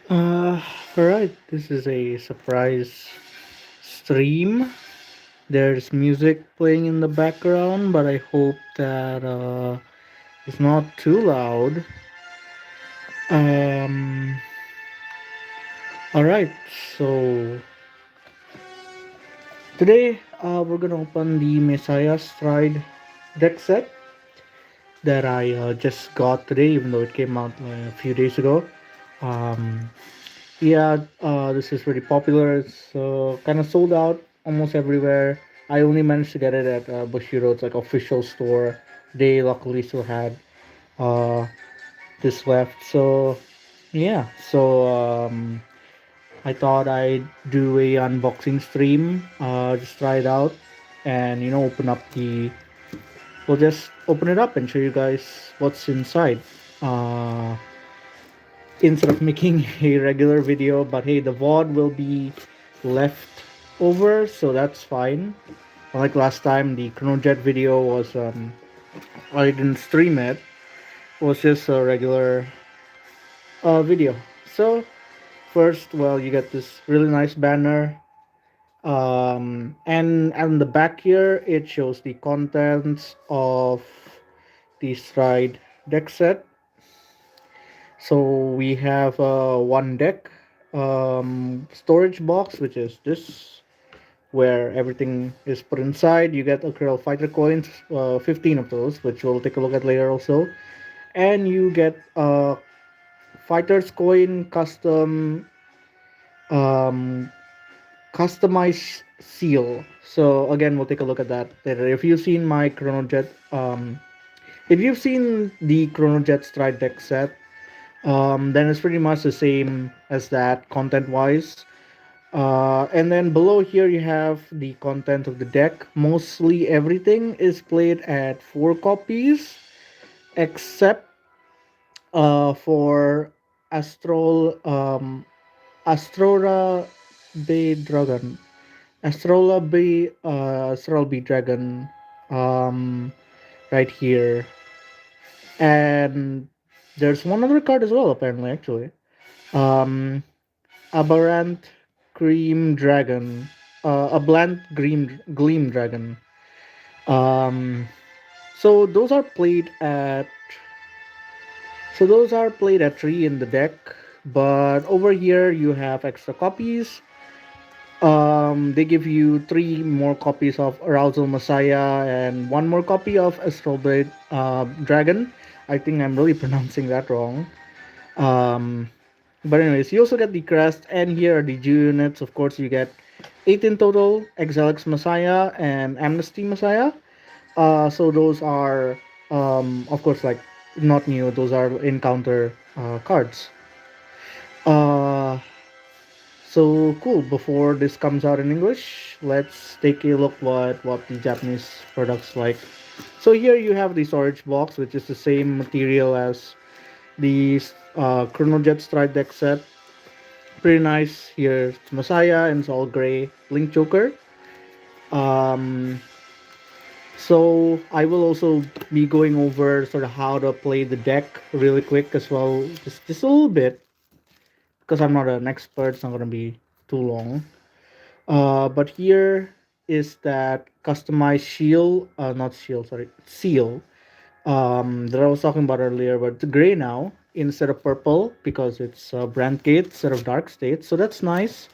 Uh, alright, this is a surprise stream. There's music playing in the background, but I hope that it's not too loud. Um, alright, so today we're gonna open the Messiah Stride deck set that I just got today, even though it came out a few days ago. Um, Yeah, this is really popular. It's kind of sold out almost everywhere. I only managed to get it at Bushiroad's like official store. They luckily still had uh, this left. So yeah, I thought I'd do a unboxing stream. Just try it out, and open up the. We'll just open it up and show you guys what's inside. Uh, instead of making a regular video, but hey, the VOD will be left over, so that's fine. Unlike last time, the Chronojet video was I didn't stream it. It was just a regular video. So first, well, you get this really nice banner, and on the back here it shows the contents of the Stride deck set. So we have one deck storage box, which is this, where everything is put inside. You get Acryl Fighter coins, 15 of those, which we'll take a look at later also. And you get Fighter's coin um, customized seal. So again, we'll take a look at that later. If you've seen the Chronojet Stride deck set, then it's pretty much the same as that content wise. And then below here you have the content of the deck. Mostly everything is played at 4 copies, except for Astrol Astrora Bay Dragon. Astral Bay Dragon um right here. And there's one other card as well apparently actually. Um Aberrant Cream Dragon. A bland gleam dragon. Um, so those are played at three in the deck, but over here you have extra copies. They give you 3 more copies of Arousal Messiah and 1 more copy of Astral Blade Dragon. I think I'm really pronouncing that wrong. Um, but anyways, you also get the crest, and here are the G units. Of course, you get 8 in total: Exilix Messiah and Amnesty Messiah. So those are, of course, like not new. Those are encounter cards. Uh, so cool. Before this comes out in English, let's take a look what the Japanese products like. So here you have the storage box, which is the same material as the Chronojet Stride deck set. Pretty nice. Here's Messiah and it's all gray. Link Joker. Um, So I will also be going over sort of how to play the deck really quick as well, just a little bit, because I'm not an expert. It's not gonna be too long. But here is that customized shield, not shield, sorry, seal. That I was talking about earlier, but it's gray now instead of purple because it's brand gate instead of dark state. So that's nice.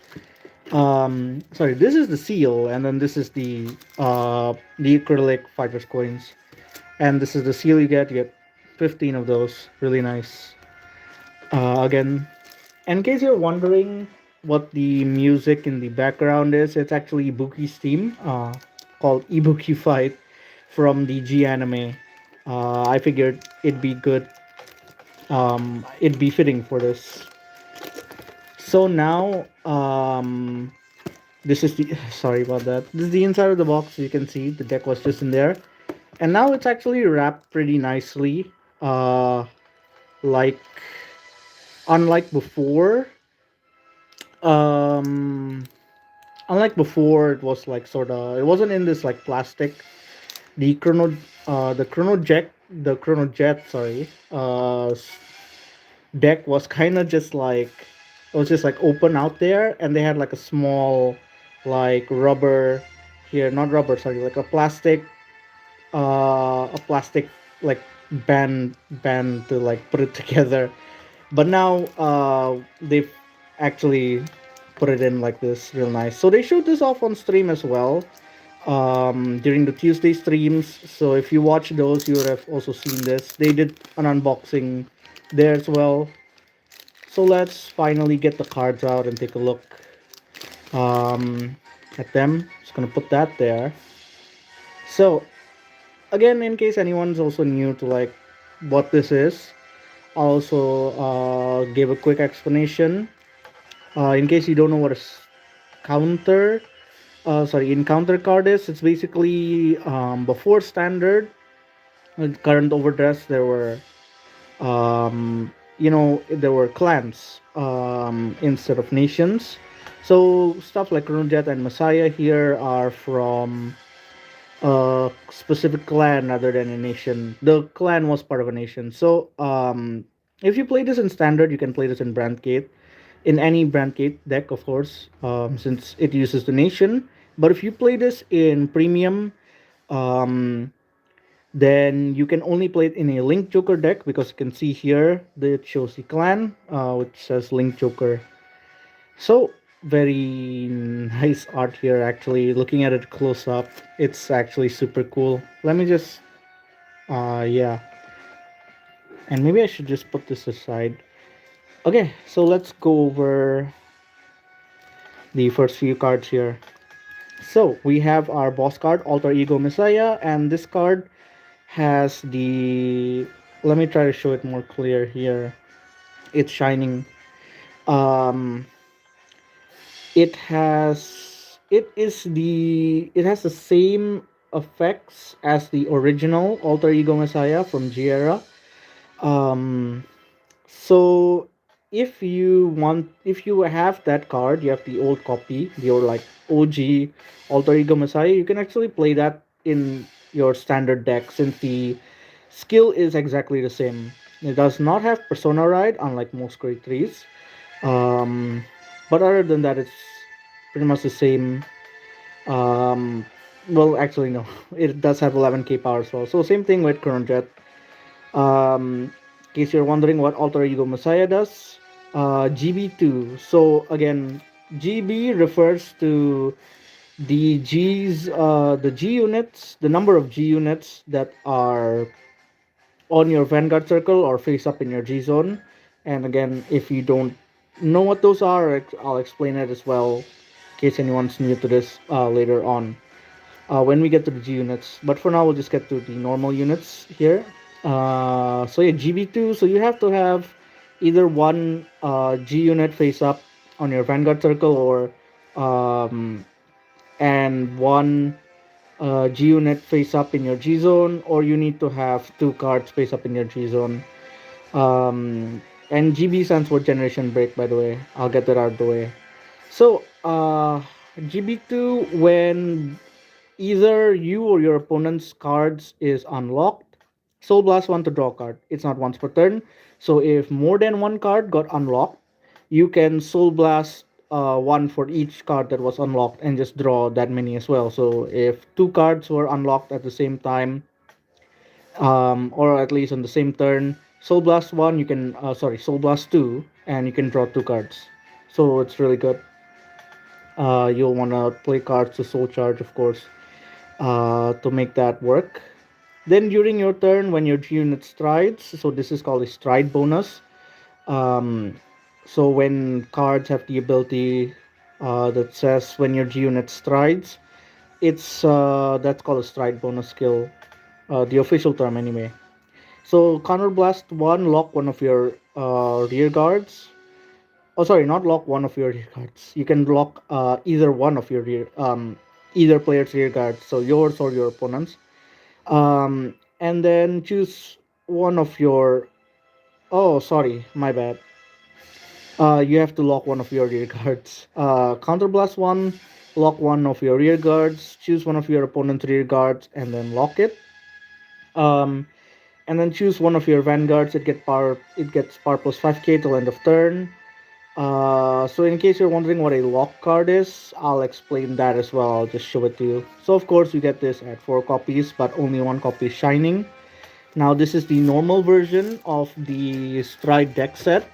Sorry, this is the seal, and then this is the acrylic fighters coins, and this is the seal you get 15 of those. Really nice. Again, in case you're wondering what the music in the background is, it's actually Ibuki's theme, called Ibuki Fight from the G anime. I figured it'd be fitting for this. So now, this is the sorry about that. This is the inside of the box. You can see the deck was just in there, and now it's actually wrapped pretty nicely. Like unlike before, um, it was like sort of, it wasn't in this like plastic. The chrono jet, sorry, deck was kind of just like It was just like open out there, and they had like a small, like rubber here, not rubber, sorry, like a plastic like band to like put it together. But now they've actually put it in like this, real nice. So they showed this off on stream as well during the Tuesday streams. So if you watch those, you would have also seen this. They did an unboxing there as well. So let's finally get the cards out and take a look um, at them. Just gonna put that there. So again, in case anyone's also new to like what this is, I'll also give a quick explanation. In case you don't know what a counter, encounter card is, it's basically before standard, with current overdress, there were there were clans instead of nations. So stuff like Runjet and Messiah here are from a specific clan rather than a nation. The clan was part of a nation. So if you play this in standard, you can play this in Brandgate, in any Brandgate deck, of course, since it uses the nation. But if you play this in premium, um, then you can only play it in a Link Joker deck, because you can see here that it shows the clan, which says Link Joker. So very nice art here. Actually, looking at it close up, it's actually super cool. Let me just yeah, and maybe I should just put this aside. Okay, so let's go over the first few cards here. So we have our boss card, Alter Ego Messiah, and this card has the, let me try to show it more clear here. It's shining. um it has the same effects as the original Alter Ego Messiah from Giera. um so if you have that card, you have the old copy, your like OG Alter Ego Messiah, you can actually play that in your standard deck, since the skill is exactly the same. It does not have Persona Ride, unlike most grade 3s. um but other than that, it's pretty much the same. um well, actually, no. It does have 11k power as well, so same thing with Chrono Jet. In case you're wondering what Alter Ego Messiah does, GB2. So again, GB refers to the G units, the number of G units that are on your Vanguard circle or face up in your G zone. And again, if you don't know what those are, I'll explain it as well, in case anyone's new to this later on, when we get to the G units. But for now, we'll just get to the normal units here. So yeah, GB2. So you have to have either one G unit face up on your Vanguard circle, or um, and one G unit face up in your G zone, or you need to have two cards face up in your G zone. And GB stands for Generation Break, by the way. I'll get that out of the way. So, GB2, when either you or your opponent's cards is unlocked, Soul Blast one to draw a card. It's not once per turn. So if more than one card got unlocked, you can Soul Blast one for each card that was unlocked and just draw that many as well. So if two cards were unlocked at the same time, or at least on the same turn, Soul Blast one, you can Soul Blast two, and you can draw two cards. So it's really good. You'll want to play cards to Soul Charge, of course, to make that work. Then during your turn, when your unit strides, so this is called a stride bonus. Um, so when cards have the ability that says when your G unit strides, it's that's called a stride bonus skill, the official term anyway. So Counter Blast one, lock one of your rear guards. Oh, sorry, not lock one of your rear guards. You can lock either one of your either player's rear guards, so yours or your opponent's. And then choose one of your. Oh, sorry, my bad. You have to lock one of your rear guards. Counterblast one, lock one of your rear guards, choose one of your opponent's rear guards, and then lock it. Um, and then choose one of your vanguards. It gets power plus 5k till end of turn. So in case you're wondering what a lock card is, I'll explain that as well. I'll just show it to you. So of course you get this at 4 copies, but only 1 copy is shining. Now this is the normal version of the Stride deck set.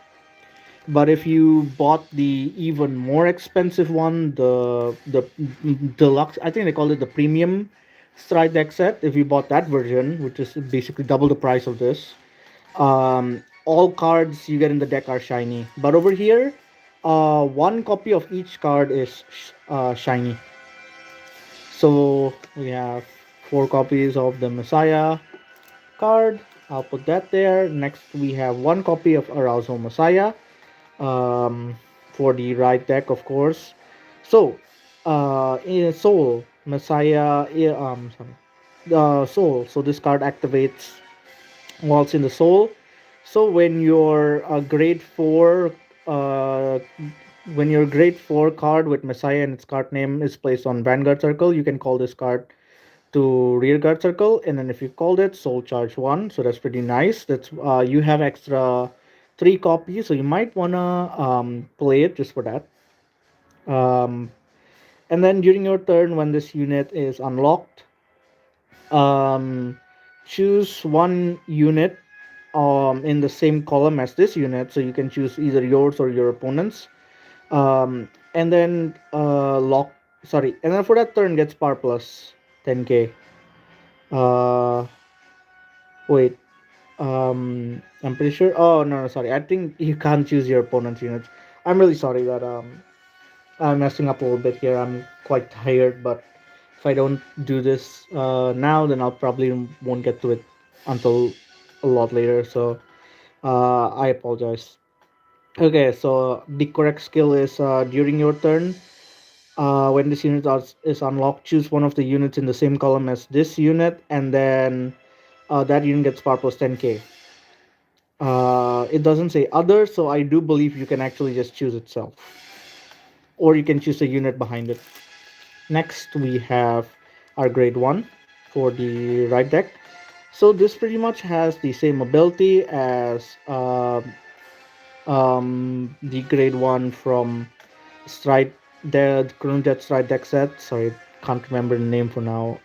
But if you bought the even more expensive one, the deluxe, I think they call it the premium Stride deck set. If you bought that version, which is basically double the price of this, all cards you get in the deck are shiny. But over here, 1 copy of each card is shiny. So we have 4 copies of the Messiah card. I'll put that there. Next, we have 1 copy of Arousal Messiah, um, for the right deck, of course. So, in Soul Messiah, sorry, Soul. So this card activates whilst in the Soul. So uh, when your grade 4 card with Messiah and its card name is placed on Vanguard Circle, you can call this card to Rearguard Circle, and then if you called it Soul Charge 1, so that's pretty nice. That's you have extra 3 copies, so you might wanna play it just for that. Um, and then during your turn, when this unit is unlocked, um, choose one unit in the same column as this unit, so you can choose either yours or your opponent's. And then lock. Sorry, and then for that turn gets power plus 10k. Uh, wait. I'm pretty sure. Oh no, no, sorry. I think you can't choose your opponent's units. I'm really sorry that I'm messing up a little bit here. I'm quite tired, but if I don't do this now, then I'll probably won't get to it until a lot later. So I apologize. Okay, so the correct skill is during your turn. When this unit is unlocked, choose one of the units in the same column as this unit, and then that unit gets power plus 10k. It doesn't say other, so I do believe you can actually just choose itself, or you can choose a unit behind it. Next, we have our grade 1 for the right deck. So this pretty much has the same ability as the grade 1 from Stride, the Chrono Jet Stride deck set. Sorry, can't remember the name for now.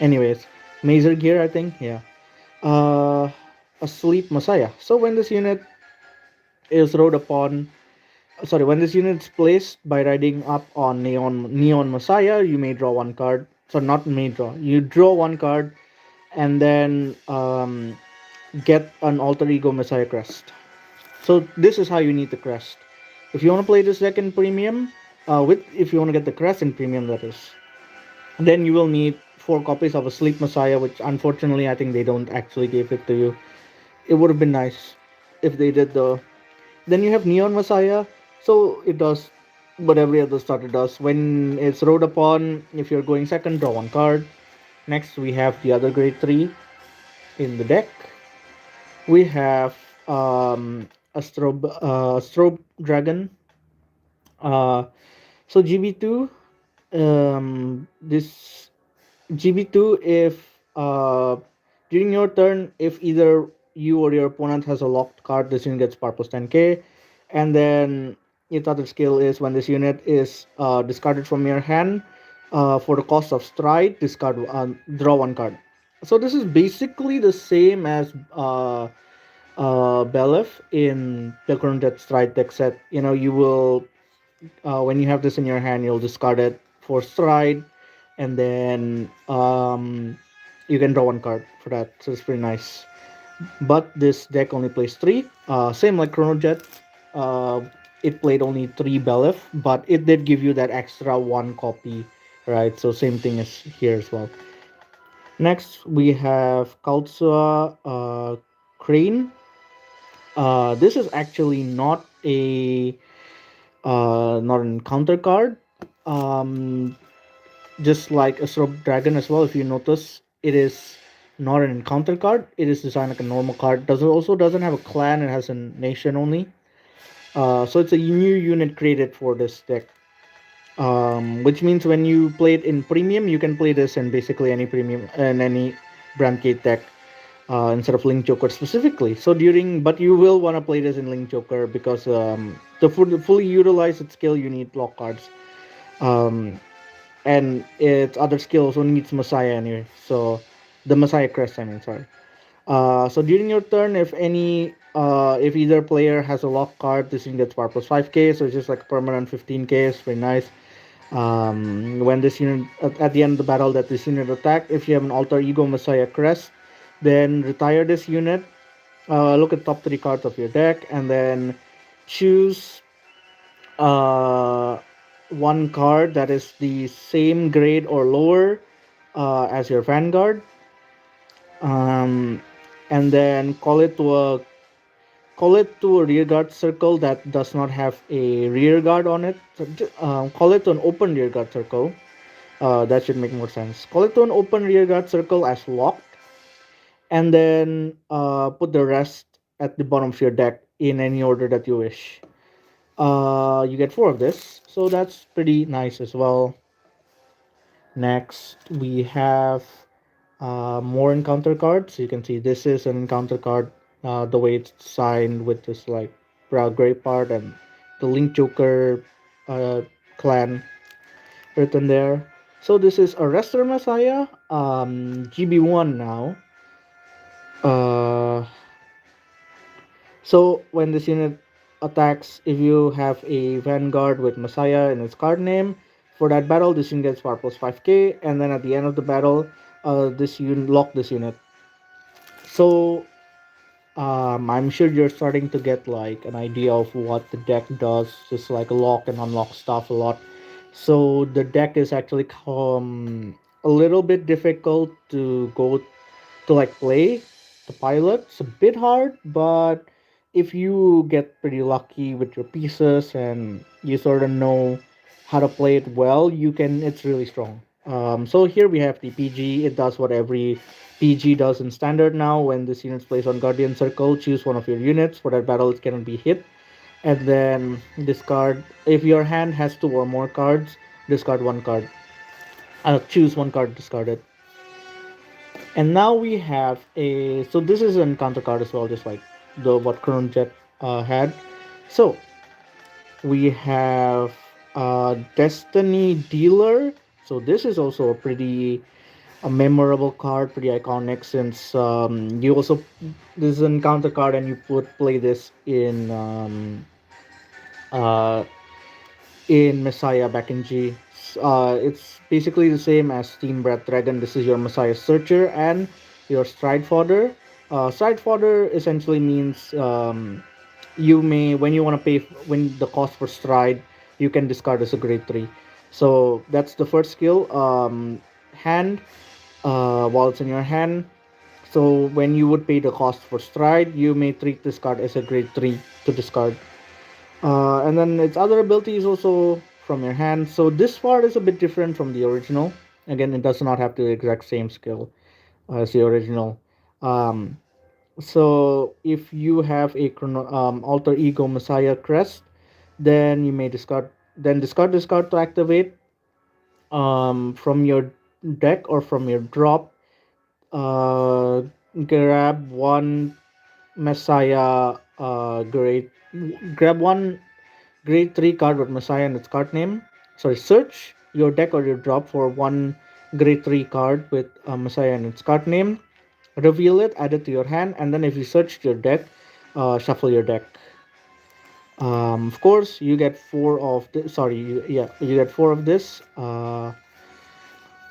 Anyways, Mazer Gear, I think, yeah. Uh, Asleep Messiah. So when this unit is rode upon sorry, when this unit is placed by riding up on Neon Messiah, you may draw 1 card. So not may draw, you draw 1 card, and then get an alter ego Messiah crest. So this is how you need the crest. If you want to play this deck in premium, with if you want to get the crest in premium, that is, then you will need 4 copies of a Sleep Messiah, which unfortunately I think they don't actually give it to you. It would have been nice if they did though. Then you have Neon Messiah. So it does what every other starter does. When it's rode upon, if you're going second, draw 1 card. Next, we have the other grade 3 in the deck. We have Strobe Dragon. Uh, so GB2, this GB2, if during your turn, if either you or your opponent has a locked card, this unit gets power plus 10k. And then its other skill is when this unit is discarded from your hand, for the cost of stride, draw 1 card. So this is basically the same as Belef in the current Death Stride deck set. You know, you will when you have this in your hand, you'll discard it for stride, and then you can draw 1 card for that. So it's pretty nice. But this deck only plays 3. Same like Chrono Jet. Uh, it played only 3 Belef, but it did give you that extra 1 copy, right? So same thing as here as well. Next, we have Kalsua Crane. This is actually not an encounter card. Um, just like a Strobe Dragon as well. If you notice, it is not an encounter card. It is designed like a normal card. Doesn't have a clan. It has a nation only. So it's a new unit created for this deck. Which means when you play it in premium, you can play this in basically any premium and any Brandgate deck. instead of Link Joker specifically. So but you will want to play this in Link Joker because to fully utilize its skill, you need lock cards. Um, and its other skill also needs Messiah anyway. So the Messiah Crest, I mean, sorry. So during your turn, if either player has a lock card, this unit gets power plus 5k, so it's just like a permanent 15k. It's very nice. When this unit at the end of the battle that this unit attack, if you have an alter ego Messiah Crest, then retire this unit. Look at top three cards of your deck, and then choose uh, one card that is the same grade or lower as your Vanguard, um, and then call it to a rearguard circle that does not have a rearguard on it. So, call it to an open rearguard circle. That should make more sense. Call it to an open rearguard circle as locked, and then put the rest at the bottom of your deck in any order that you wish. You get four of this, so that's pretty nice as well. Next, we have more encounter cards. You can see this is an encounter card. The way it's signed with this like gray part and the Link Joker uh, clan written there. So this is a Wrestler Messiah, GB1 now. Uh, so when this unit attacks, if you have a Vanguard with Messiah in its card name, for that battle, this unit gets power plus 5k, and then at the end of the battle, this unit lock this unit. So I'm sure you're starting to get like an idea of what the deck does, just like lock and unlock stuff a lot. So the deck is actually a little bit difficult to go to like play the pilot. It's a bit hard, but if you get pretty lucky with your pieces and you sort of know how to play it well, you can. It's really strong. So here we have the PG. It does what every PG does in standard now. When this unit plays on Guardian Circle, choose one of your units. For that battle, it cannot be hit, and then discard. If your hand has two or more cards, discard one card. Choose one card, discard it. And now we have a so this is an counter card as well, just like the what Chrono Jet had. So we have Destiny Dealer. So this is also a memorable card, pretty iconic since you also this is an counter card and you would play this uh, in Messiah back in G. It's basically the same as Team Breath Dragon. This is your Messiah Searcher and your Stride Fodder. Stride Fodder essentially means you may when you want to pay when the cost for Stride, you can discard as a grade 3. So that's the first skill. Hand while it's in your hand. So when you would pay the cost for Stride, you may treat this card as a grade 3 to discard. And then its other ability is also from your hand. So this part is a bit different from the original. Again, it does not have the exact same skill as the original. Um, so if you have a alter ego Messiah crest, then you may discard this card to activate from your deck or from your drop. Uh, grab one Messiah grab one grade 3 card with Messiah and its card name. Sorry, search your deck or your drop for one grade 3 card with Messiah and its card name. Reveal it, add it to your hand, and then if you search your deck, shuffle your deck. Of course, you get four of this. Sorry, you get four of this,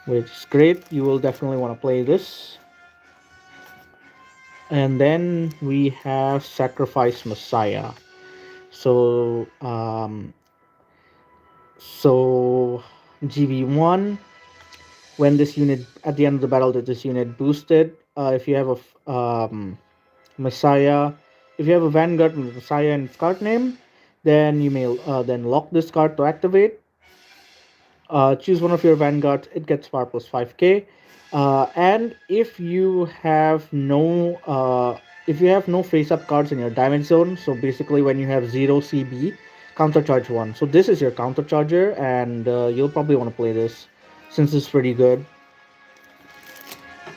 which is great. You will definitely want to play this. And then we have Sacrifice Messiah. So So GB1, when this unit at the end of the battle that this unit boosted, if you have Messiah, if you have a Vanguard with Messiah and its card name, then you may then lock this card to activate. Choose one of your Vanguards. It gets power plus 5k. And if you have no face up cards in your damage zone, so basically when you have 0 CB, countercharge 1. So this is your countercharger, and you'll probably want to play this since it's pretty good.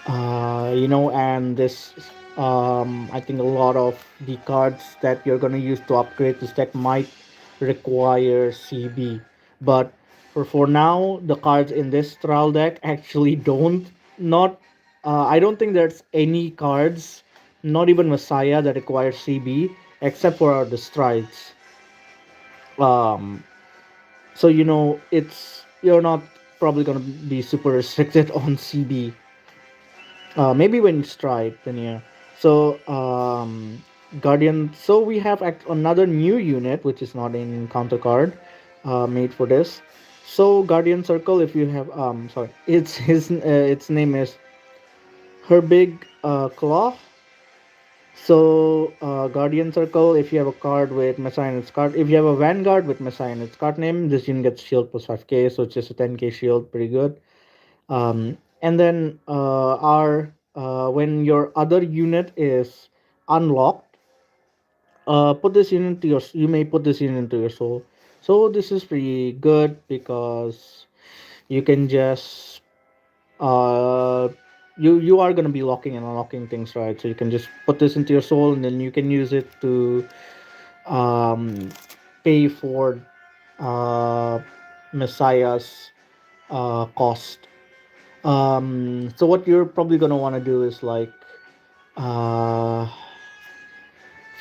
And this, I think a lot of the cards that you're going to use to upgrade this deck might require CB, but for now the cards in this trial deck actually don't. Not I don't think there's any cards, not even Messiah, that require CB except for the strides. um so it's you're not probably going to be super restricted on CB. Maybe when you stride, then yeah. So Guardian. So we have another new unit which is not in counter card, made for this. So Guardian Circle. If you have sorry, its name is her big claw. So Guardian Circle. If you have a card with Messiah in its card, if you have a Vanguard with Messiah in its card name, this unit gets shield plus 5k. So it's just a 10k shield, pretty good. And then our when your other unit is unlocked, put this unit into your you may put this unit into your soul. So this is pretty good because you can just uh you are gonna be locking and unlocking things, right? So you can just put this into your soul, and then you can use it to um pay for uh Messiah's cost. So what you're probably gonna want to do is like, uh,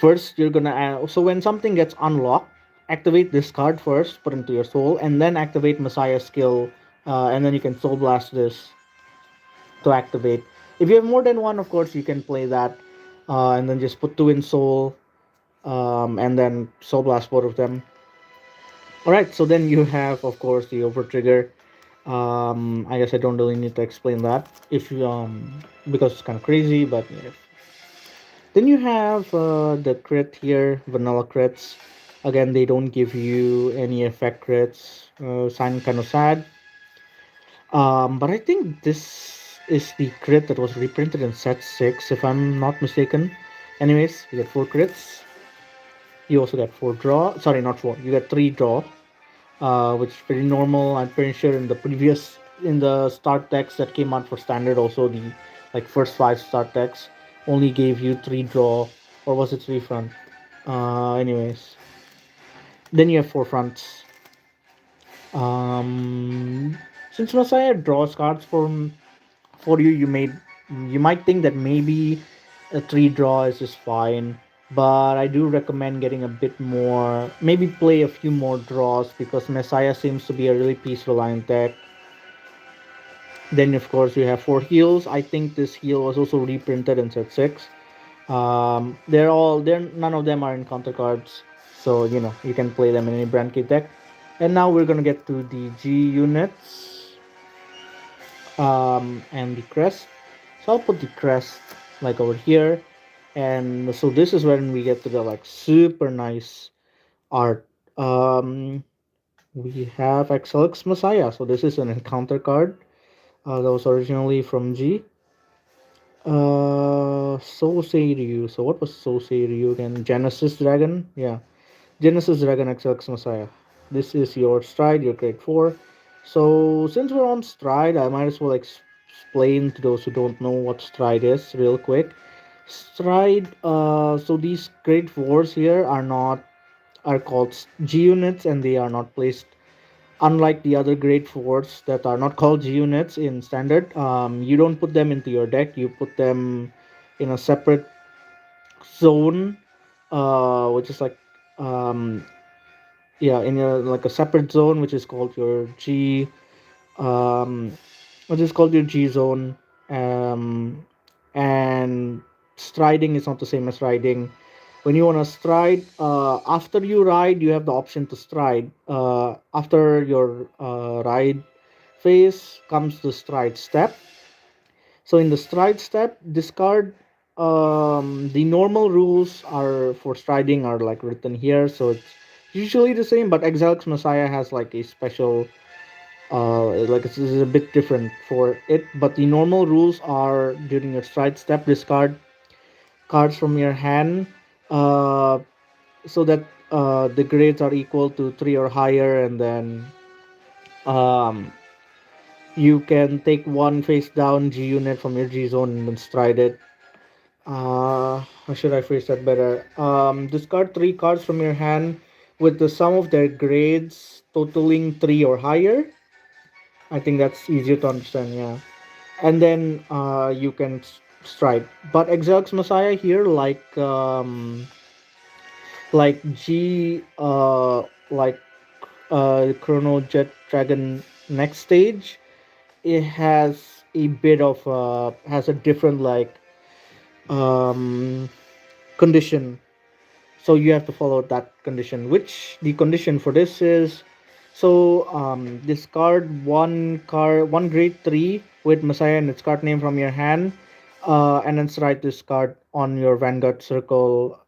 first you're gonna so when something gets unlocked, activate this card first, put into your soul, and then activate Messiah skill, and then you can soul blast this to activate. If you have more than one, of course you can play that, and then just put two in soul, and then soul blast both of them. All right, so then you have, of course, the over trigger. I guess I don't really need to explain that if you because it's kind of crazy, but if then you have the crit here, vanilla crits. Again, they don't give you any effect crits. Sign kind of sad. But I think this is the crit that was reprinted in set 6, if I'm not mistaken. Anyways, you get 4 crits. You also get 4 draw. Sorry, not 4. You get 3 draw, which is pretty normal. I'm pretty sure in the start decks that came out for standard, also the like first 5 start decks only gave you 3 draw, or was it 3 front? Anyways, then you have 4 fronts. Um, since Messiah draws cards for you, you might think that maybe a 3 draw is just fine. But I do recommend getting a bit more, maybe play a few more draws because Messiah seems to be a really piece reliant deck. Then of course you have 4 heals. I think this heal was also reprinted in set 6. They're none of them are in counter cards, so you can play them in any brand kit deck. And now we're gonna get to the G units, and the crest. So I'll put the crest like over here, and so this is when we get to the like super nice art. We have Exelix Messiah. So this is an encounter card that was originally from G. So say Ryu. So what was So say Ryu again? Genesis Dragon? Yeah. Genesis Dragon XX Messiah. This is your stride, your grade 4. So since we're on stride, I might as well explain to those who don't know what stride is real quick. Stride, so these grade 4s here are called G units, and they are not placed, unlike the other grade 4s that are not called G units in standard. You don't put them into your deck, you put them in a separate zone, which is like, um, yeah, in your like a separate zone, which is called your G, um, which is called your G zone. And striding is not the same as riding. When you want to stride, after you ride, you have the option to stride. After your ride phase comes the stride step. So in the stride step, discard. The normal rules are for striding are like written here, so it's usually the same. But Exalx Messiah has like a special, like it's a bit different for it. But the normal rules are during your stride step, discard cards from your hand, uh, so that the grades are equal to 3 or higher, and then um, You can take one face down G unit from your G zone and then stride it. How should I phrase that better? Discard three cards from your hand with the sum of their grades totaling three or higher. I think that's easier to understand, yeah. And then you can stride. But Exarch's Messiah here, like G, like Chrono Jet Dragon next stage, it has a bit of has a different um condition, so you have to follow that condition, which the condition for this is, so discard one grade 3 with Messiah and its card name from your hand, and then strike this card on your Vanguard circle,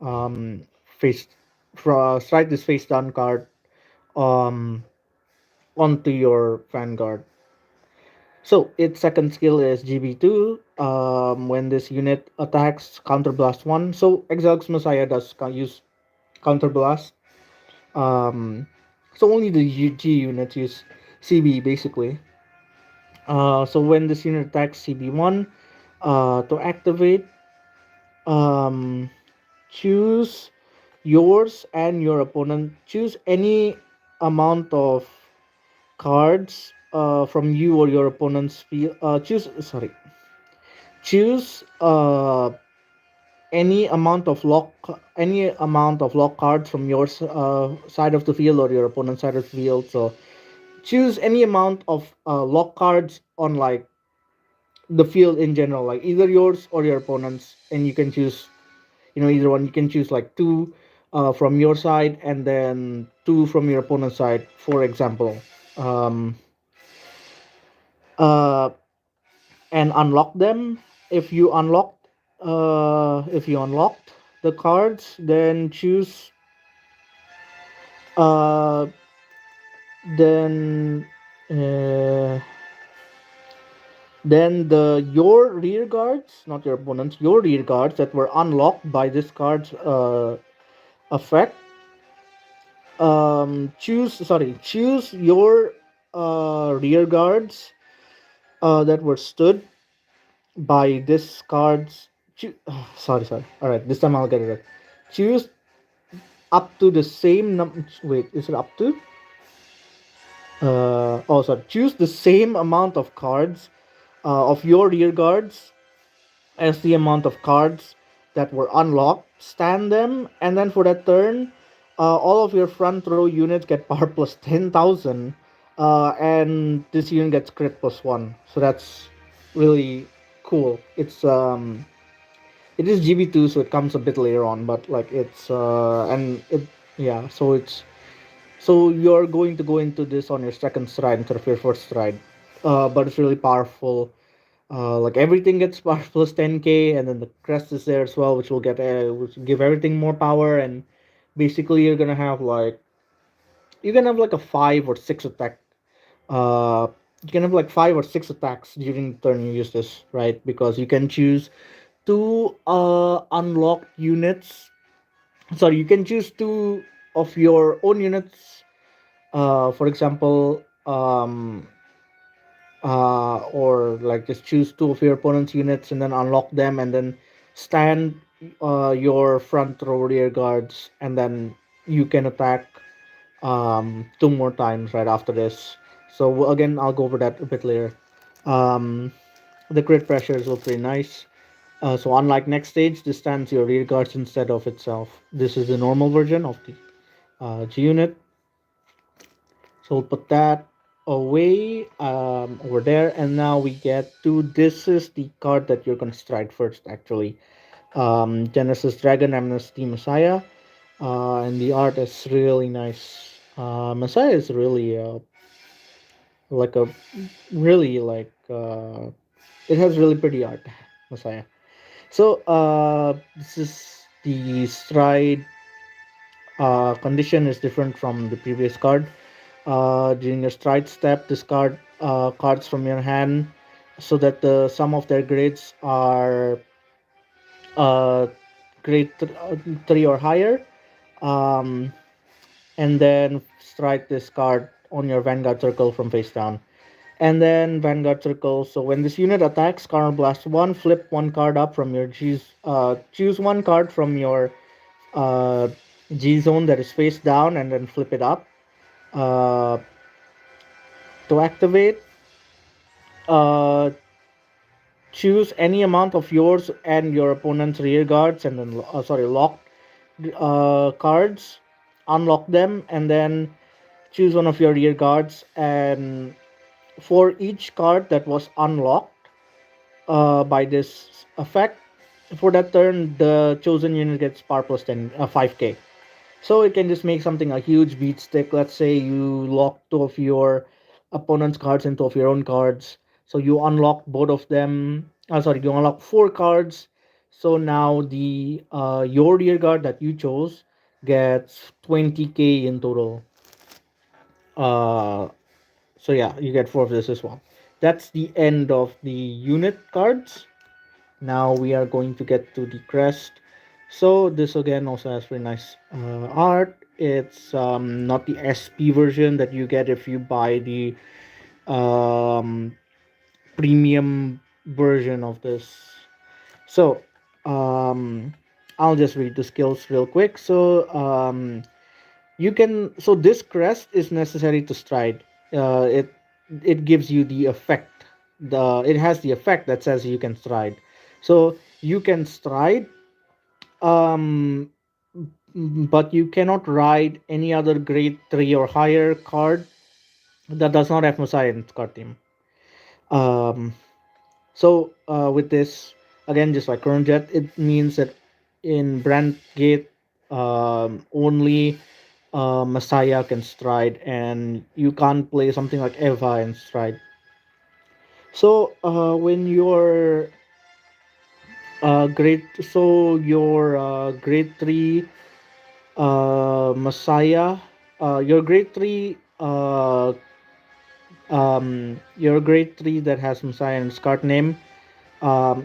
face strike this face down card um onto your Vanguard. So its second skill is GB2. When this unit attacks, counterblast one. So Exal's Messiah does use counterblast. Um, so only the G units use CB basically. So when this unit attacks CB1, to activate, um, choose yours and your opponent. Choose any amount of cards from you or your opponent's field. Choose any amount of lock cards from your side of the field or your opponent's side of the field. So choose any amount of lock cards on like the field in general, like either yours or your opponent's, and you can choose, either one. You can choose like two from your side and then two from your opponent's side, for example. um, uh, and unlock them. if you unlocked if you unlocked the cards, then choose uh then uh then your rear guards, not your opponents, your rear guards that were unlocked by this card's effect, choose your rear guards that were stood by this card's sorry, all right, this time I'll get it right. Choose up to the same wait, is it up to sorry, choose the same amount of cards of your rear guards as the amount of cards that were unlocked, stand them, and then for that turn, all of your front row units get power plus 10,000, and this unit gets crit plus 1. So that's really cool. It is GB2, so it comes a bit later on, but like it's and it yeah, so you're going to go into this on your second stride instead of your first stride, but it's really powerful. Like everything gets power plus 10k, and then the crest is there as well, which will give everything more power. And basically, you can have like a five or six attack. Uh, you can have like five or six attacks during the turn you use this, right? Because you can choose two unlocked units. Sorry, you can choose two of your own units. For example, or like just choose two of your opponent's units and then unlock them, and then stand your front row rear guards, and then you can attack two more times right after this. So again, I'll go over that a bit later. um, the crit pressures look pretty nice. So unlike next stage, this stands your rear guards instead of itself. This is the normal version of the G unit. So we'll put that away over there, and now we get to, this is the card that you're gonna strike first actually. Genesis Dragon Amnesty Messiah, and the art is really nice. Messiah is really like a really like it has really pretty art. Messiah. So this is the stride condition is different from the previous card. During your stride step, discard cards from your hand so that the sum of their grades are uh, grade 3 or higher. Um, and then strike this card on your Vanguard circle from face down. And then Vanguard Circle. So when this unit attacks, Counter Blast 1, flip one card up from your choose one card from your uh, G zone that is face down and then flip it up. Uh, to activate, uh, choose any amount of yours and your opponent's rear guards and then, locked cards, unlock them, and then choose one of your rear guards. And for each card that was unlocked by this effect, for that turn, the chosen unit gets power plus 10, 5k. So it can just make something a huge beat stick. Let's say you lock two of your opponent's cards and two of your own cards. So you unlock both of them. You unlock four cards. So now the your rear guard that you chose gets 20k in total. Uh, so yeah, you get four of this as well. That's the end of the unit cards. Now we are going to get to the crest. So this again also has very nice art. It's not the SP version that you get if you buy the um, premium version of this. So I'll just read the skills real quick. So this crest is necessary to stride. It gives you the effect. It has the effect that says you can stride. So you can stride, um, but you cannot ride any other grade 3 or higher card that does not have Messiah in its card team. Um, with this, again, just like current jet, it means that in Brand Gate, only Messiah can stride, and you can't play something like Eva and stride. So when you're your grade 3 Messiah, your grade 3 your grade 3 that has Messiah and its card name,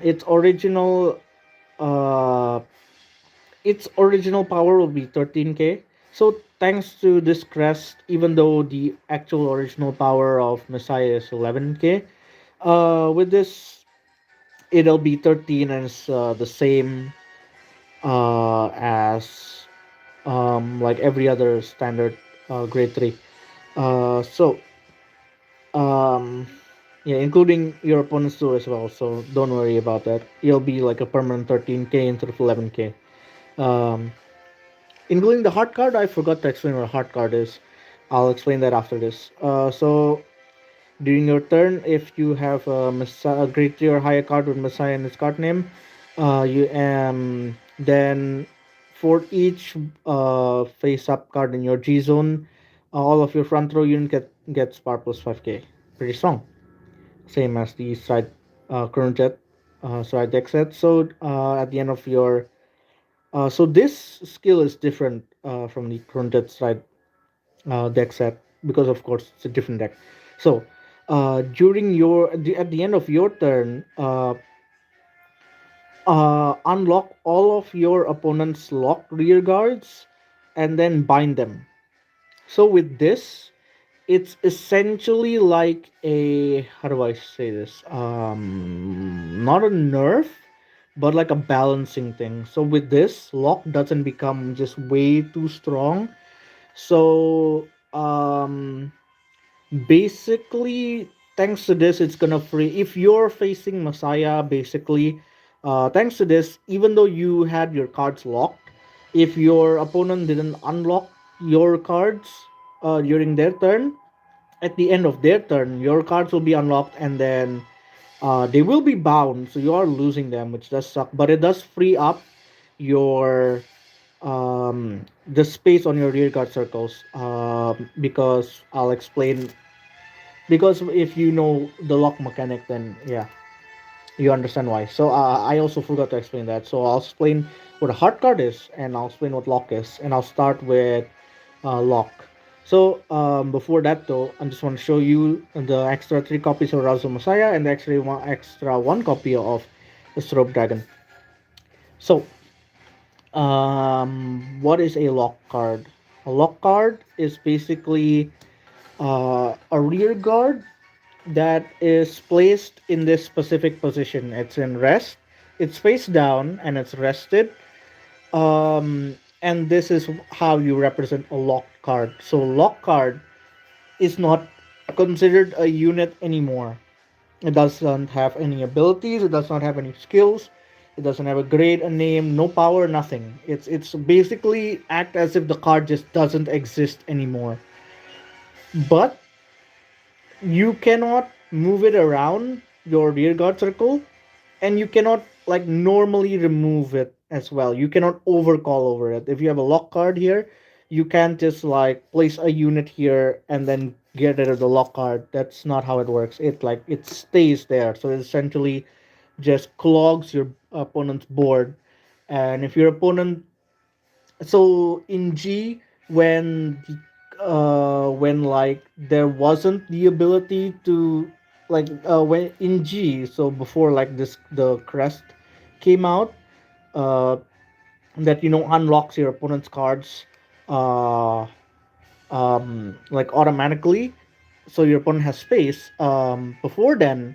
its uh original power will be 13k. So thanks to this crest, even though the actual original power of Messiah is 11k, with this it'll be 13, and it's the same as like every other standard grade 3. So um yeah, including your opponents too as well, so don't worry about that. You'll be like a permanent 13k instead of 11k. um Including the heart card, I forgot to explain what a heart card is. I'll explain that after this. During your turn, if you have a grade 3 or higher card with Messiah in its card name, you then for each face up card in your G zone, all of your front row unit gets power plus 5k. Pretty strong. Same as the side current jet side deck set. So at the end of your this skill is different from the current jet side deck set, because of course it's a different deck. So at the end of your turn, unlock all of your opponent's locked rear guards and then bind them. So with this, it's essentially like a, how do I say this? Not a nerf, but like a balancing thing. So with this, lock doesn't become just way too strong. So basically, thanks to this, it's gonna free. If you're facing Messiah, basically, thanks to this, even though you had your cards locked, if your opponent didn't unlock your cards during their turn, at the end of their turn, your cards will be unlocked, and then they will be bound, so you are losing them, which does suck. But it does free up your the space on your rear guard circles. Because I'll explain. Because if you know the lock mechanic, then yeah, you understand why. So I also forgot to explain that. So I'll explain what a hard card is, and I'll explain what lock is, and I'll start with lock. So before that though, I just want to show you the extra three copies of Razzle Messiah and the extra one copy of the Strobe Dragon. So what is a lock card? A lock card is basically a rear guard that is placed in this specific position. It's in rest, it's face down, and it's rested. And this is how you represent a locked card. So lock card is not considered a unit anymore. It doesn't have any abilities. It does not have any skills. It doesn't have a grade, a name, no power, nothing. It's basically act as if the card just doesn't exist anymore. But you cannot move it around your rear guard circle, and you cannot like normally remove it as well. You cannot overcall over it. If you have a lock card here, you can't just like place a unit here and then get rid of the lock card. That's not how it works. It stays there, so it essentially just clogs your opponent's board. And if your opponent, so in G, when like there wasn't the ability to like when in G, so before like this the crest came out, uh that unlocks your opponent's cards uh like automatically, so your opponent has space. Before then,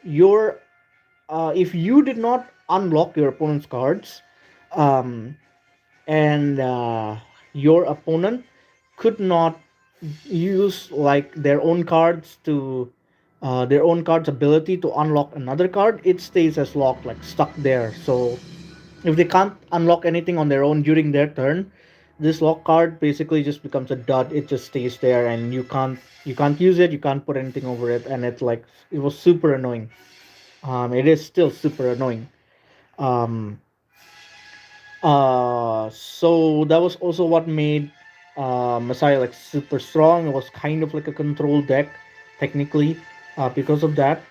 your if you did not unlock your opponent's cards, um and your opponent could not use like their own card's ability to unlock another card, it stays as locked, like stuck there. So if they can't unlock anything on their own during their turn, this lock card basically just becomes a dud. It just stays there, and you can't use it, you can't put anything over it, and it was super annoying. It is still super annoying. um so that was also what made Messiah like super strong. It was kind of like a control deck, technically. Because of that,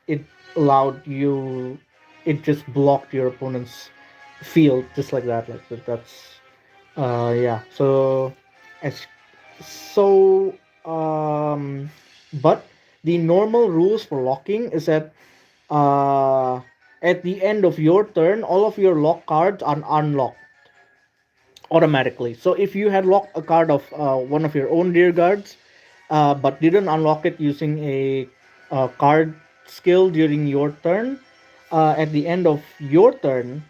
it allowed you. It just blocked your opponent's field just like that. That's yeah. As so but the normal rules for locking is that uh at the end of your turn, all of your lock cards are unlocked automatically. So if you had locked a card of one of your own rear guards, but didn't unlock it using a card skill during your turn, at the end of your turn,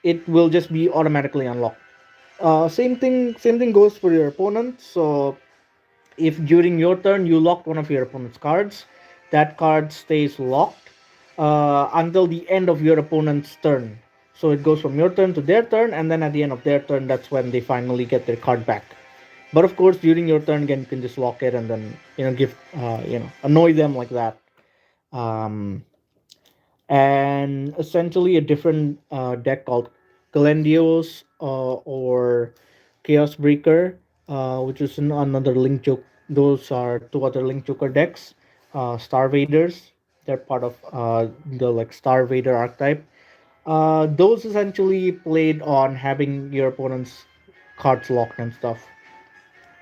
it will just be automatically unlocked. Same thing goes for your opponent. So if during your turn you lock one of your opponent's cards, that card stays locked until the end of your opponent's turn. So it goes from your turn to their turn, and then at the end of their turn, that's when they finally get their card back. But of course, during your turn again, you can just lock it and then give annoy them like that. Um, and essentially a different deck called Galendios or Chaos Breaker, which is another Link Joke. Those are two other Link Joker decks. Star Vaders, they're part of the like Star Vader archetype. Those essentially played on having your opponent's cards locked and stuff.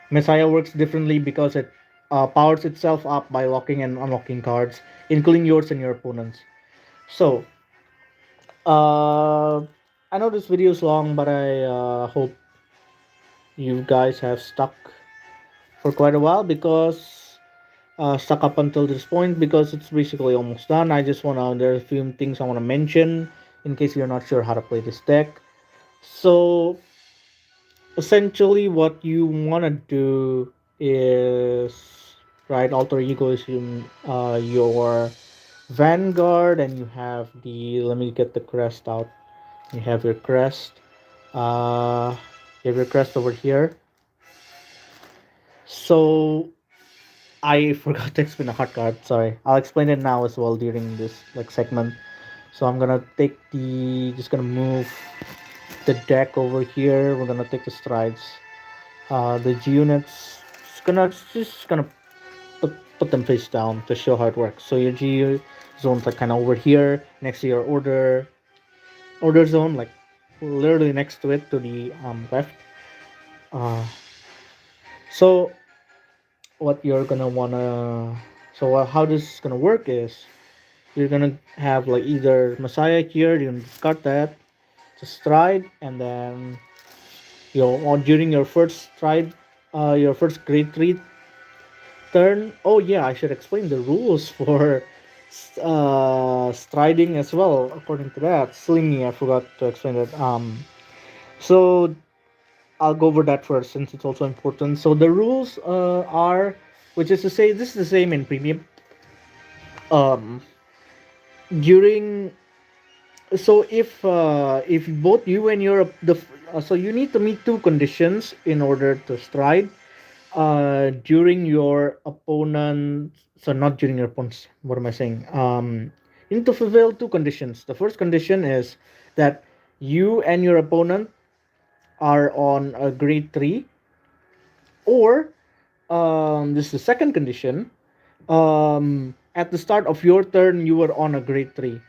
Messiah works differently because it powers itself up by locking and unlocking cards, including yours and your opponent's. So, uh, I know this video is long, but I hope you guys have stuck for quite a while because stuck up until this point because it's basically almost done. I just wanna There are a few things I wanna mention in case you're not sure how to play this deck. So essentially, what you wanna do is right. Alter ego is your vanguard, and you have the. Let me get the crest out. You have your crest. Uh, you have your crest over here. So I forgot to explain the hard card. Sorry, I'll explain it now as well during this like segment. So I'm gonna just gonna move the deck over here. We're gonna take the strides. The G units. Just gonna put them face down to show how it works. So your G zone's like kind of over here next to your order zone, like literally next to it to the left. Uh, so what you're gonna wanna so how this is gonna work is you're gonna have like either Messiah here, you're gonna discard that to stride, and then during your first stride, your first great treat, turn. Oh yeah, I should explain the rules for striding as well. According to that, silly me, I forgot to explain that. So I'll go over that first since it's also important. So the rules are, which is to say, this is the same in premium. Um, during if both you and your so you need to meet two conditions in order to stride during your opponent. So not during your opponents. What am I saying? You need to fulfill two conditions. The first condition is that you and your opponent are on a grade 3, or this is the second condition. At the start of your turn you were on a grade 3.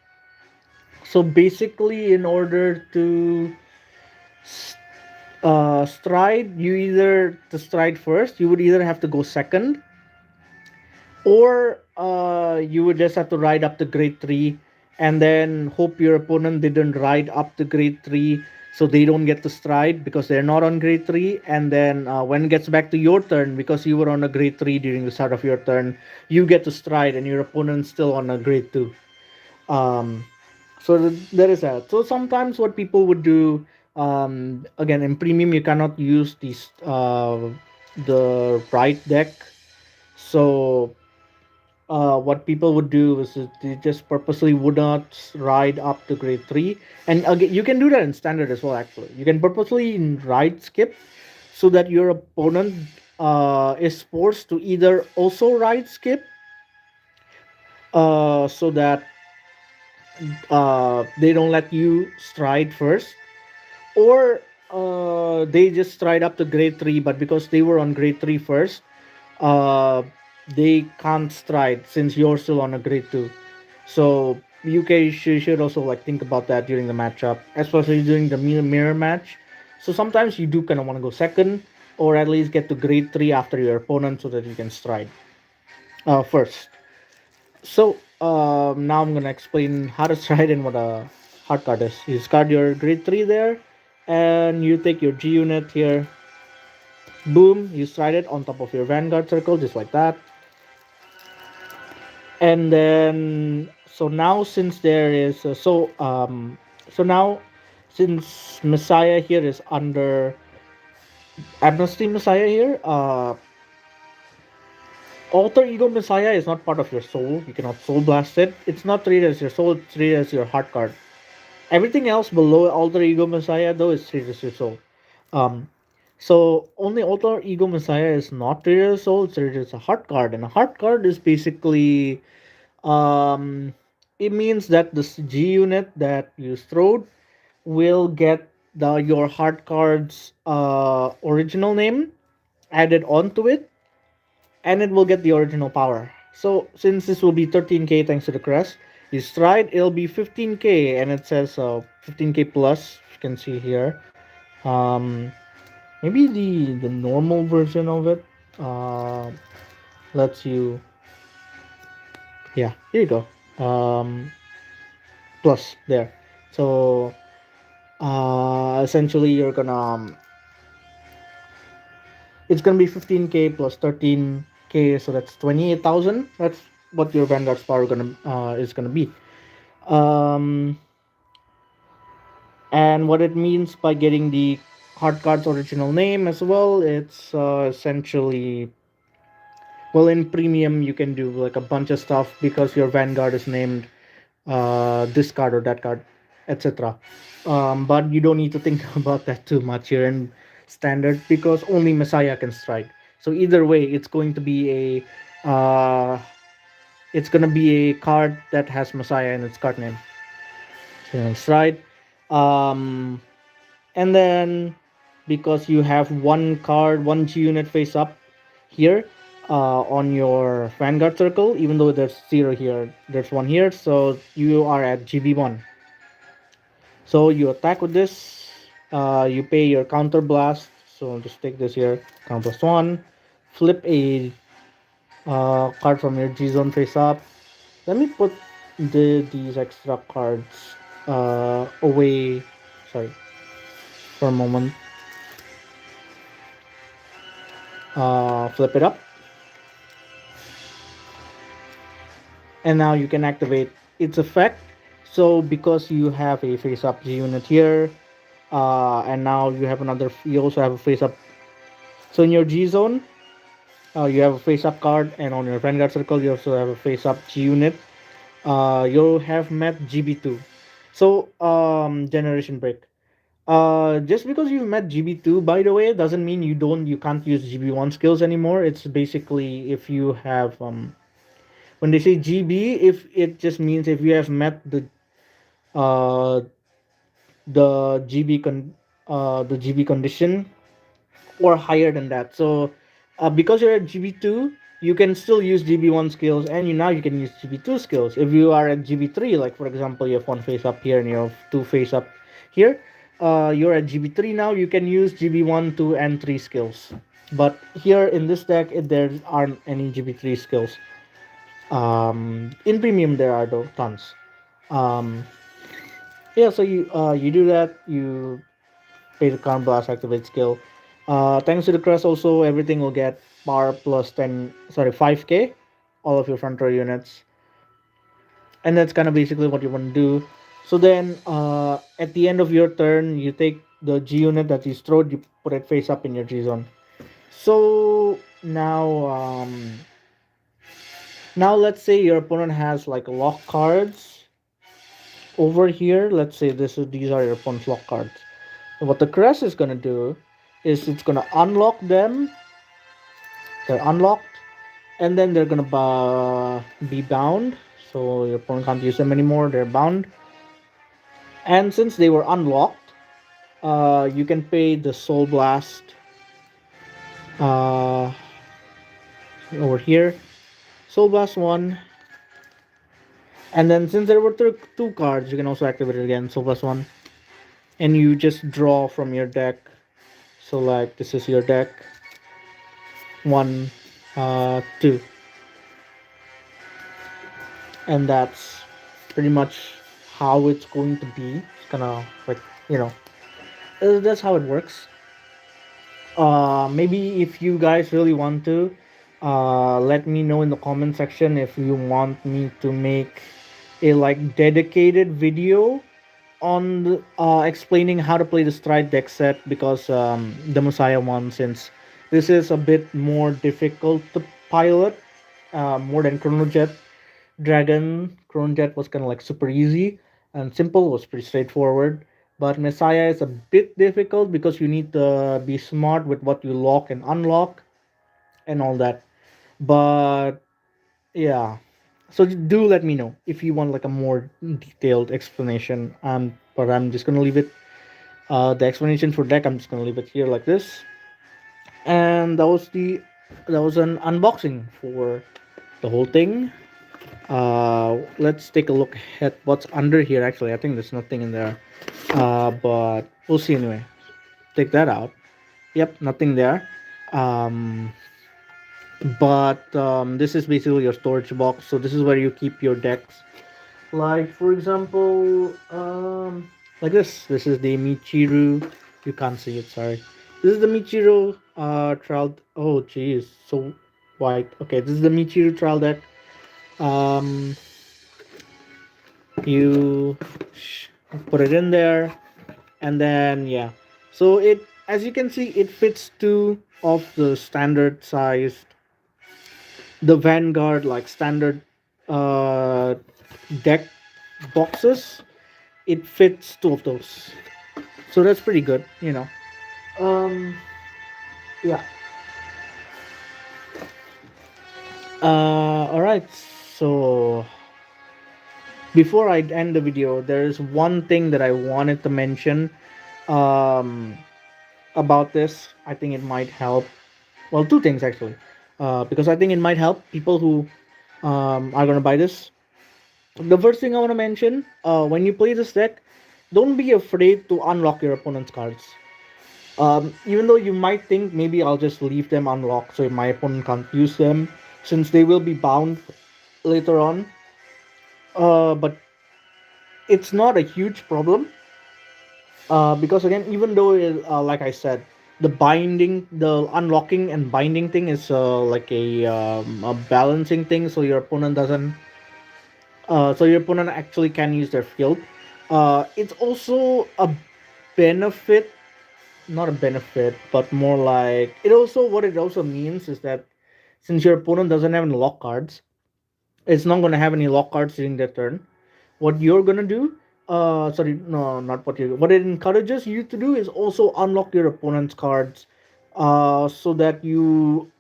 So basically, in order to stride, you either to stride first, you would either have to go second, or you would just have to ride up to grade 3 and then hope your opponent didn't ride up to grade 3, so they don't get to stride because they're not on grade 3. And then when it gets back to your turn, because you were on a grade 3 during the start of your turn, you get to stride and your opponent's still on a grade 2. um, there is that. So sometimes what people would do, again in premium you cannot use these the right deck. So what people would do is that they just purposely would not ride up to grade 3. And again, you can do that in standard as well. Actually, you can purposely ride skip so that your opponent is forced to either also ride skip, so that they don't let you stride first, or they just stride up to grade 3, but because they were on grade 3 first, uh, they can't stride since you're still on a grade 2. So UK should also like think about that during the matchup, especially during the mirror match. So sometimes you do kind of want to go second, or at least get to grade 3 after your opponent so that you can stride first. So now I'm gonna explain how to stride and what a hard card is. You discard your grade 3 there, and you take your G unit here. Boom, you stride it on top of your Vanguard circle just like that. And then so now since there is so now since Messiah here is under Amnesty Messiah here, Alter Ego Messiah is not part of your soul. You cannot soul blast it. It's not treated as your soul, it's treated as your heart card. Everything else below Alter Ego Messiah though is treated as your soul. Um, so only Alter Ego Messiah is not treated as soul, it's treated as a heart card. And a heart card is basically it means that the G unit that you throwed will get your heart card's original name added onto it, and it will get the original power. So since this will be 13k thanks to the crest, you stride, it'll be 15k, and it says 15k plus. You can see here. Um, maybe the normal version of it lets you. Yeah, here you go. Plus there. So essentially you're gonna it's gonna be 15k plus 13k, so that's 28,000. That's what your Vanguard's power gonna is gonna be. Um, and what it means by getting the hard card's original name as well, it's essentially, well, in premium you can do like a bunch of stuff because your Vanguard is named this card or that card, etc. But you don't need to think about that too much here in standard because only Messiah can strike. So either way, it's gonna be a card that has Messiah in its card name. So that's right. Um, and then because you have one card, one G unit face up here on your Vanguard circle, even though there's zero here, there's one here, so you are at GB1. So you attack with this, you pay your counter blast, so just take this here, counter plus one, flip a card from your G zone face up. Let me put these extra cards away, sorry, for a moment. Flip it up. and now you can activate its effect. So because you have a face up G unit here, and now you have another, you also have a face up. So in your G zone, you have a face up card, and on your Vanguard circle, you also have a face up G unit. You have met GB2. So generation break. Just because you've met GB2, by the way, doesn't mean you can't use GB1 skills anymore. It's basically if you have when they say GB, if it just means if you have met uh the the GB condition or higher than that. So because you're at GB2, you can still use GB1 skills, and now you can use GB2 skills. If you are at GB3, like for example, you have one face up here and you have two face up here, you're at GB3 now. You can use GB1, 2, and 3 skills. But here in this deck, there aren't any GB3 skills. In premium, there are though tons. Um, yeah, so you do that. You pay the Crown Blast activate skill. Thanks to the crest, also everything will get power plus 10, sorry, 5k, all of your front row units, and that's kind of basically what you want to do. So then, at the end of your turn, you take the G unit that you throwed, you put it face up in your G zone. So now let's say your opponent has like lock cards over here. Let's say these are your opponent's lock cards. And what the crest is gonna do is it's gonna unlock them. They're unlocked, and then they're gonna be bound. So your opponent can't use them anymore. They're bound, and since they were unlocked, you can pay the Soul Blast uh, over here. Soul Blast one, and then since there were two cards, you can also activate it again. Soul Blast one, and you just draw from your deck. So like this is your deck. One, two, and that's pretty much how it's going to be. It's gonna like you know that's how it works. Maybe if you guys really want to, let me know in the comment section if you want me to make a like dedicated video on explaining how to play the stride deck set, because the Messiah one, since this is a bit more difficult to pilot, more than Chrono Jet. Chrono Jet was kind of like super easy, and Simple was pretty straightforward. But Messiah is a bit difficult because you need to be smart with what you lock and unlock and all that. But yeah, so do let me know if you want like a more detailed explanation. But I'm just gonna leave it. The explanation for deck, I'm just gonna leave it here like this. And that was an unboxing for the whole thing. Let's take a look at what's under here. Actually, I think there's nothing in there. But we'll see anyway. Take that out. Yep, nothing there. Um, but this is basically your storage box. So this is where you keep your decks. Like for example, like this. This is the Michiru. You can't see it. Sorry. This is the Michiru trial. Oh, jeez, so white. Okay, this is the Michiru trial deck. Um, you put it in there, and then yeah, so it, as you can see, it fits two of the standard sized, the Vanguard like standard uh deck boxes. It fits two of those, so that's pretty good, um yeah. All right, so before I end the video, there is one thing that I wanted to mention um about this. I think it might help. Well, two things actually, because I think it might help people who are gonna buy this. The first thing I want to mention, when you play this deck, don't be afraid to unlock your opponent's cards. Even though you might think maybe I'll just leave them unlocked so my opponent can't use them, since they will be bound later on. But it's not a huge problem, because again, even though like I said, the unlocking and binding thing is like a balancing thing, so your opponent doesn't So your opponent actually can use their field. It's also a benefit, not a benefit, but more like it also, what it also means is that since your opponent doesn't have any lock cards, it's not going to have any lock cards during their turn. What you're going to do, sorry, no, not what you, what it encourages you to do is also unlock your opponent's cards, so that you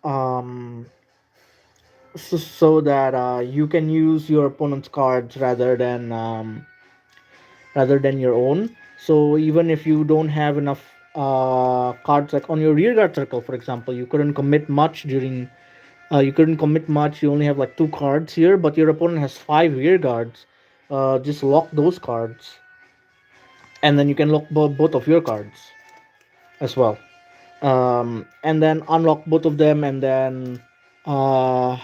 can use your opponent's cards rather than your own. So even if you don't have enough cards, like on your rear guard circle, for example, you couldn't commit much. You only have like two cards here, but your opponent has five rear guards. Just lock those cards, and then you can lock both of your cards as well. And then unlock both of them, uh,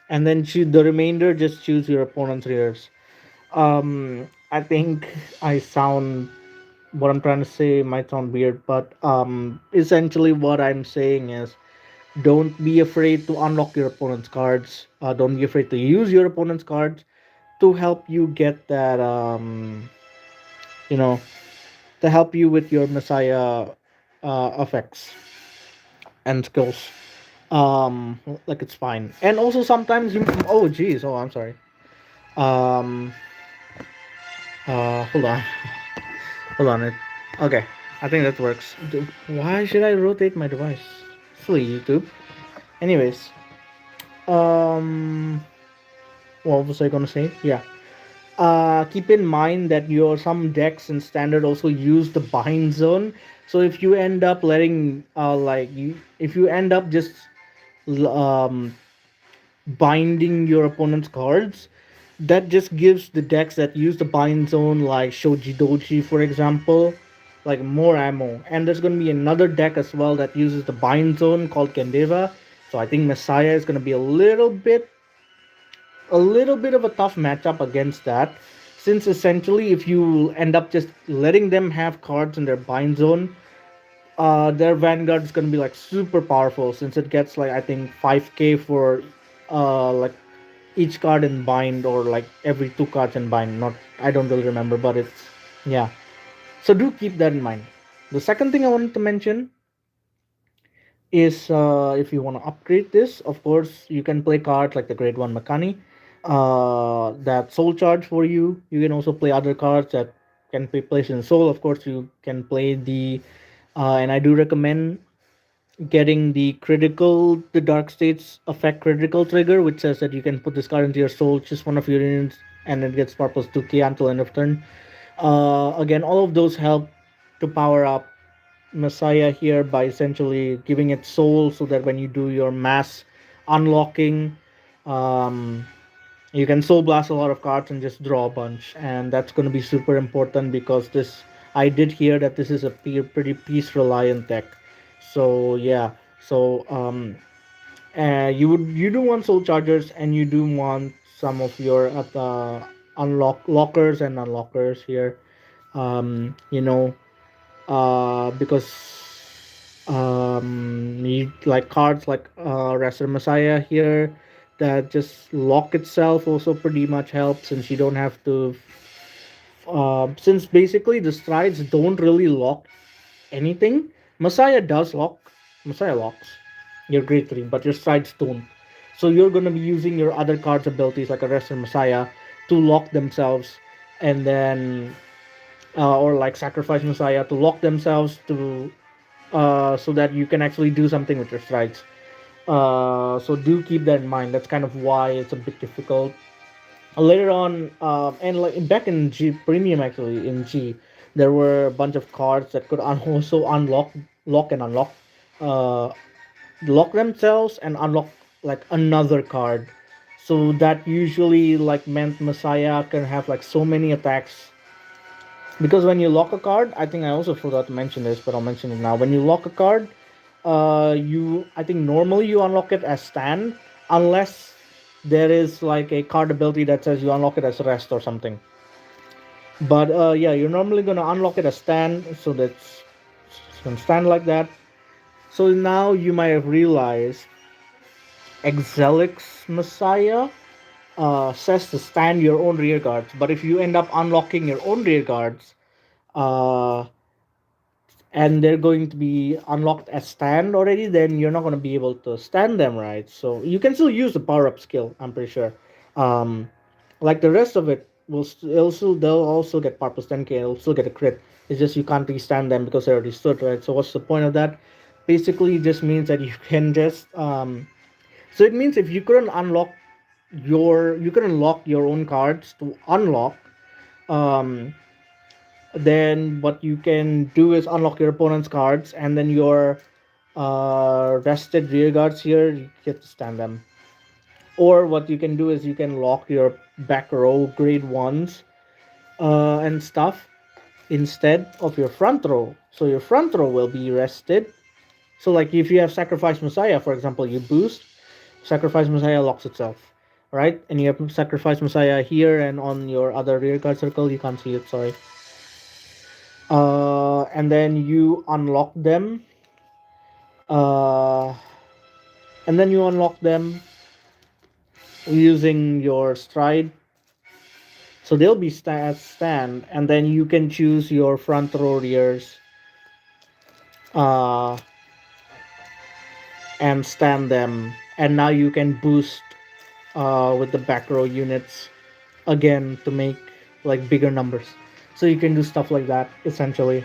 and then choose the remainder. Just choose your opponent's rears. I think I sound what I'm trying to say might sound weird, but essentially what I'm saying is don't be afraid to unlock your opponent's cards. Don't be afraid to use your opponent's cards to help you get that you know to help you with your Messiah effects and skills. Like it's fine. And also sometimes you, oh geez, oh I'm sorry. Um hold on. Hold on it. Okay. I think that works. Why should I rotate my device? Silly YouTube. Anyways, um what was I gonna say? Yeah. Keep in mind that your some decks in standard also use the bind zone. So if you end up letting if you end up just um binding your opponent's cards, that just gives the decks that use the bind zone, like Shoji Doji, for example, like more ammo. And there's gonna be another deck as well that uses the bind zone called Kendeva. So I think Messiah is gonna be a little bit of a tough matchup against that, since essentially if you end up just letting them have cards in their bind zone, their vanguard is going to be like super powerful, since it gets like I think 5k for like each card in bind, or like every two cards in bind. Not, I don't really remember, but it's, yeah. So do keep that in mind. The second thing I wanted to mention is, if you want to upgrade this, of course you can play cards like the grade 1 Makani, that soul charge for you. You can also play other cards that can be placed in soul. Of course you can play and I do recommend getting the dark states effect critical trigger, which says that you can put this card into your soul, just one of your units, and it gets power plus 2k until end of turn. Again, all of those help to power up Messiah here by essentially giving it soul, so that when you do your mass unlocking, um, you can soul blast a lot of cards and just draw a bunch, and that's going to be super important because this, I did hear that this is a pretty piece reliant deck. So yeah, so you do want soul chargers, and you do want some of your lockers and unlockers here. You know, because you like cards like Wrestler Messiah here, that just lock itself also pretty much helps, since you don't have to since basically the strides don't really lock anything. Messiah does lock. Messiah locks your grade 3, but your strides don't. So you're going to be using your other cards abilities like Arrest and Messiah to lock themselves, and then or like Sacrifice Messiah to lock themselves to so that you can actually do something with your strides. So do keep that in mind. That's kind of why it's a bit difficult. Later on, and like back in G Premium, actually in G, there were a bunch of cards that could also lock and unlock, uh, lock themselves and unlock like another card. So that usually like meant Messiah can have like so many attacks, because when you lock a card, I think I also forgot to mention this, but I'll mention it now. When you lock a card, you I think normally you unlock it as stand, unless there is like a card ability that says you unlock it as rest or something. But yeah, you're normally gonna unlock it as stand, so that's it's gonna stand like that. So now you might have realized Exelix Messiah. says to stand your own rear guards. But if you end up unlocking your own rear guards, uh, and they're going to be unlocked as stand already, then you're not going to be able to stand them, right? So you can still use the power up skill, I'm pretty sure. Um, like the rest of it, they'll also get power plus 10k, it'll still get a crit. It's just you can't restand them because they already stood, right? So what's the point of that? Basically, it just means that you can just so it means if you couldn't lock your own cards to unlock, um, then what you can do is unlock your opponent's cards, and then your rested rear guards here, you get to stand them. Or what you can do is you can lock your back row grade ones and stuff instead of your front row. So your front row will be rested. So like if you have Sacrifice Messiah, for example, you boost, Sacrifice Messiah locks itself, right? And you have Sacrifice Messiah here and on your other rear guard circle, you can't see it, sorry. And then you unlock them, uh, and then you unlock them using your stride. So they'll be stand, and then you can choose your front row rears, uh, and stand them. And now you can boost with the back row units again to make like bigger numbers. So you can do stuff like that essentially.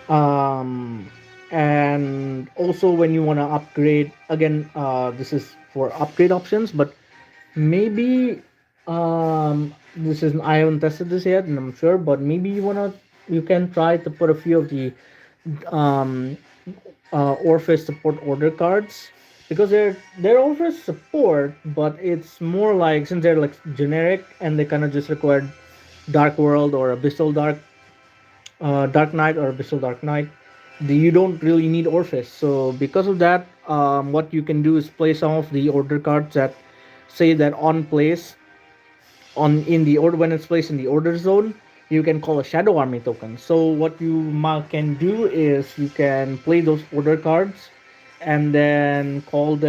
Um, and also when you want to upgrade again, this is for upgrade options, but maybe this is I haven't tested this yet, and I'm sure, but maybe you can try to put a few of the um Orpheus support order cards because they're Orpheus support, but it's more like since they're like generic and they kind of just require Dark World or Abyssal Dark Knight or Abyssal Dark Knight. You don't really need Orpheus. So because of that, what you can do is play some of the order cards that say that on place on in the order when it's placed in the order zone, you can call a Shadow Army token. So what you can do is you can play those order cards and then call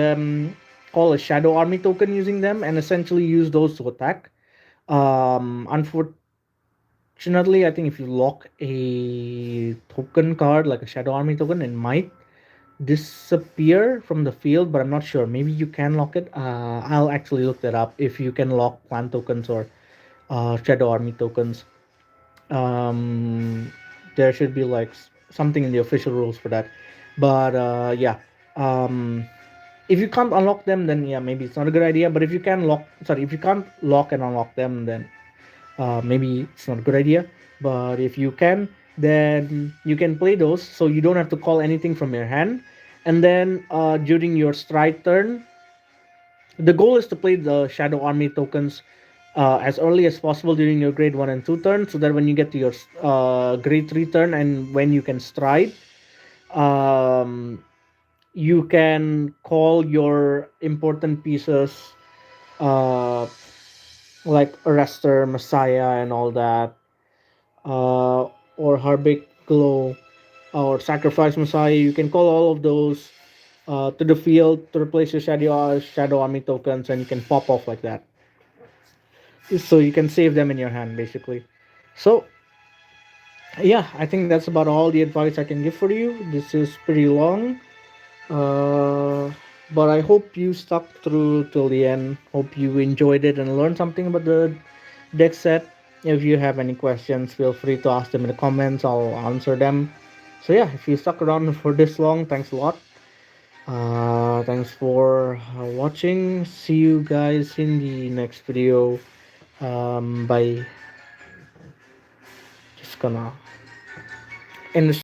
a Shadow Army token using them and essentially use those to attack. Unfortunately, I think if you lock a token card like a Shadow Army token, it might disappear from the field, but I'm not sure. Maybe you can lock it. I'll actually look that up if you can lock clan tokens or Shadow Army tokens. Um, there should be like something in the official rules for that. But yeah, um, if you can't unlock them, then yeah, maybe it's not a good idea. But if you can't lock and unlock them, then maybe it's not a good idea. But if you can, then you can play those, so you don't have to call anything from your hand. And then during your stride turn, the goal is to play the Shadow Army tokens as early as possible during your grade 1 and 2 turn, so that when you get to your grade 3 turn and when you can stride, um, you can call your important pieces uh, like Arrestor, Messiah, and all that, or Harbik Glow, or Sacrifice Messiah. You can call all of those to the field to replace your Shadow Army tokens, and you can pop off like that. So you can save them in your hand, basically. So yeah, I think that's about all the advice I can give for you. This is pretty long, uh, but I hope you stuck through till the end. Hope you enjoyed it and learned something about the deck set. If you have any questions, feel free to ask them in the comments. I'll answer them. So yeah, if you stuck around for this long, thanks a lot. Thanks for watching. See you guys in the next video. By just gonna end the